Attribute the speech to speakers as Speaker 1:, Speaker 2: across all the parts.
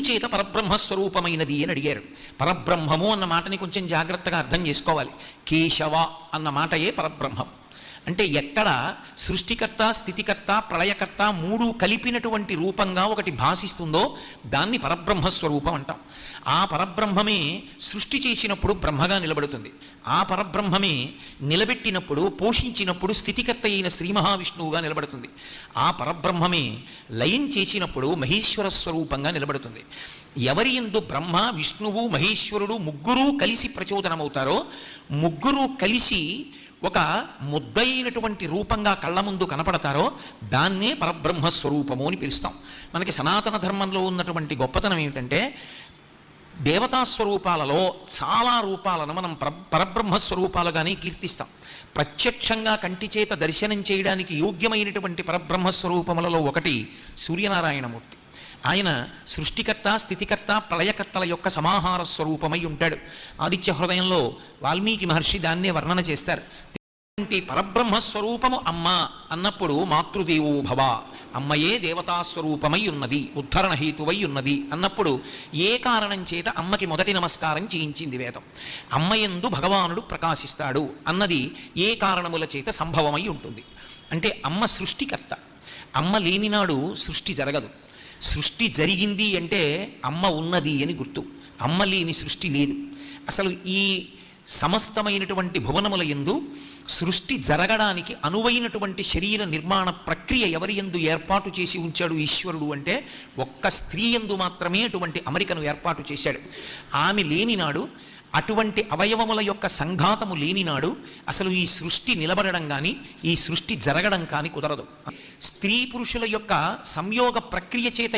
Speaker 1: ఎందుచేత పరబ్రహ్మస్వరూపమైనది అని అడిగారు. పరబ్రహ్మము అన్న మాటని కొంచెం జాగ్రత్తగా అర్థం చేసుకోవాలి. కేశవ అన్న మాటయే పరబ్రహ్మం. అంటే ఎక్కడ సృష్టికర్త, స్థితికర్త, ప్రళయకర్త మూడు కలిపినటువంటి రూపంగా ఒకటి భాషిస్తుందో దాన్ని పరబ్రహ్మస్వరూపం అంటాం. ఆ పరబ్రహ్మమే సృష్టి చేసినప్పుడు బ్రహ్మగా నిలబడుతుంది. ఆ పరబ్రహ్మమే నిలబెట్టినప్పుడు, పోషించినప్పుడు స్థితికర్త అయిన శ్రీ మహావిష్ణువుగా నిలబడుతుంది. ఆ పరబ్రహ్మమే లయం చేసినప్పుడు మహేశ్వర స్వరూపంగా నిలబడుతుంది. ఎవరి యందు బ్రహ్మ, విష్ణువు, మహేశ్వరుడు ముగ్గురూ కలిసి ప్రచోదనమవుతారో, ముగ్గురూ కలిసి ఒక ముద్దయినటువంటి రూపంగా కళ్ళ ముందు కనపడతారో దాన్నే పరబ్రహ్మస్వరూపము అని పిలుస్తాం. మనకి సనాతన ధర్మంలో ఉన్నటువంటి గొప్పతనం ఏమిటంటే, దేవతాస్వరూపాలలో చాలా రూపాలను మనం పరబ్రహ్మస్వరూపాలుగానే కీర్తిస్తాం. ప్రత్యక్షంగా కంటి చేత దర్శనం చేయడానికి యోగ్యమైనటువంటి పరబ్రహ్మస్వరూపములలో ఒకటి సూర్యనారాయణమూర్తి. ఆయన సృష్టికర్త, స్థితికర్త, ప్రళయకర్తల యొక్క సమాహార స్వరూపమై ఉంటాడు. ఆదిత్య హృదయంలో వాల్మీకి మహర్షి దాన్నే వర్ణన చేస్తారు. పరబ్రహ్మస్వరూపము అమ్మ అన్నప్పుడు మాతృదేవో భవ, అమ్మయే దేవతాస్వరూపమై ఉన్నది, ఉద్ధరణ హేతువై ఉన్నది అన్నప్పుడు ఏ కారణం చేత అమ్మకి మొదటి నమస్కారం చేయించింది వేదం? అమ్మయందు భగవానుడు ప్రకాశిస్తాడు అన్నది ఏ కారణముల చేత సంభవమై ఉంటుంది అంటే, అమ్మ సృష్టికర్త. అమ్మ లేనినాడు సృష్టి జరగదు. సృష్టి జరిగింది అంటే అమ్మ ఉన్నది అని గుర్తు. అమ్మ లేని సృష్టి లేదు. అసలు ఈ సమస్తమైనటువంటి భువనముల యందు సృష్టి జరగడానికి అనువైనటువంటి శరీర నిర్మాణ ప్రక్రియ ఎవరి యందు ఏర్పాటు చేసి ఉంచాడు ఈశ్వరుడు అంటే, ఒక్క స్త్రీ యందు మాత్రమే అటువంటి అమరికను ఏర్పాటు చేశాడు. ఆమె లేనినాడు, అటువంటి అవయవముల యొక్క సంఘాతము లేనినాడు అసలు ఈ సృష్టి నిలబడడం కానీ, ఈ సృష్టి జరగడం కానీ కుదరదు. స్త్రీ పురుషుల యొక్క సంయోగ ప్రక్రియ చేత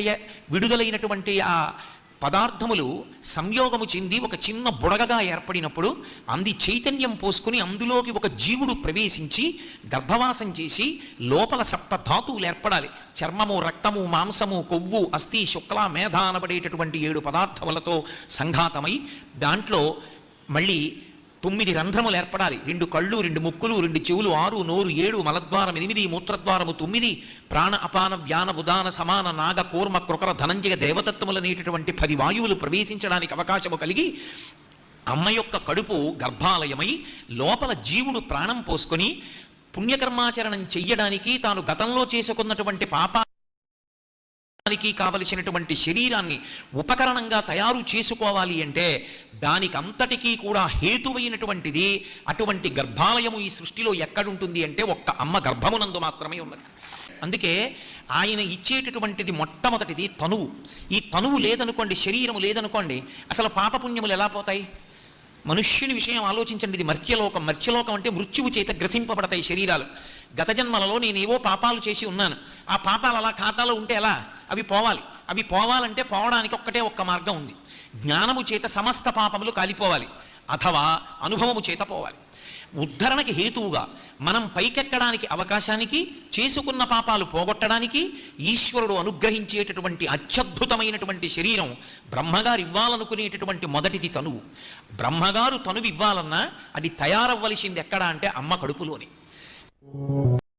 Speaker 1: విడుదలైనటువంటి ఆ పదార్థములు సంయోగము చెంది ఒక చిన్న బుడగగా ఏర్పడినప్పుడు అంది చైతన్యం పోసుకుని అందులోకి ఒక జీవుడు ప్రవేశించి గర్భవాసం చేసి లోపల సప్త ధాతువులు ఏర్పడాలి. చర్మము, రక్తము, మాంసము, కొవ్వు, అస్థి, శుక్ల, మేధ అనబడేటటువంటి 7 పదార్థములతో సంఘాతమై దాంట్లో మళ్ళీ 9 రంధ్రములు ఏర్పడాలి. 2 కళ్ళు, 2 ముక్కులు, 2 చెవులు, 6 నోరు, 7 మలద్వారం, 8 మూత్రద్వారము, 9 ప్రాణ, అపాన, వ్యాన, ఉదాన, సమాన, నాగ, కూర్మ, కృకర, ధనంజయ దేవతత్వములనేటటువంటి 10 వాయువులు ప్రవేశించడానికి అవకాశము కలిగి అమ్మ యొక్క కడుపు గర్భాలయమై లోపల జీవుడు ప్రాణం పోసుకొని పుణ్యకర్మాచరణం చెయ్యడానికి, తాను గతంలో చేసుకున్నటువంటి పాపానికి కావలసినటువంటి శరీరాన్ని ఉపకరణంగా తయారు చేసుకోవాలి అంటే దానికంతటికీ కూడా హేతువైనటువంటిది అటువంటి గర్భాలయము ఈ సృష్టిలో ఎక్కడుంటుంది అంటే ఒక్క అమ్మ గర్భమునందు మాత్రమే ఉన్నది. అందుకే ఆయన ఇచ్చేటటువంటిది మొట్టమొదటిది తనువు. ఈ తనువు లేదనుకోండి, శరీరము లేదనుకోండి, అసలు పాపపుణ్యములు ఎలా పోతాయి? మనుష్యుని విషయం ఆలోచించండి. ఇది మర్త్యలోకం. మర్త్యలోకం అంటే మృత్యువు చేత గ్రసింపబడతాయి శరీరాలు. గత జన్మలలో నేనేవో పాపాలు చేసి ఉన్నాను, ఆ పాపాలు అలా ఖాతాలో ఉంటే ఎలా? అవి పోవాలి. అవి పోవాలంటే పోవడానికి ఒక్క మార్గం ఉంది. జ్ఞానము చేత సమస్త పాపములు కాలిపోవాలి, అథవా అనుభవము చేత పోవాలి. ఉద్ధరణకి హేతువుగా మనం పైకెక్కడానికి అవకాశానికి, చేసుకున్న పాపాలు పోగొట్టడానికి ఈశ్వరుడు అనుగ్రహించేటటువంటి అత్యద్భుతమైనటువంటి శరీరం బ్రహ్మగారు ఇవ్వాలనుకునేటటువంటి మొదటిది తనువు. బ్రహ్మగారు తనువు ఇవ్వాలన్నా అది తయారవ్వలసింది ఎక్కడ అంటే అమ్మ కడుపులోని.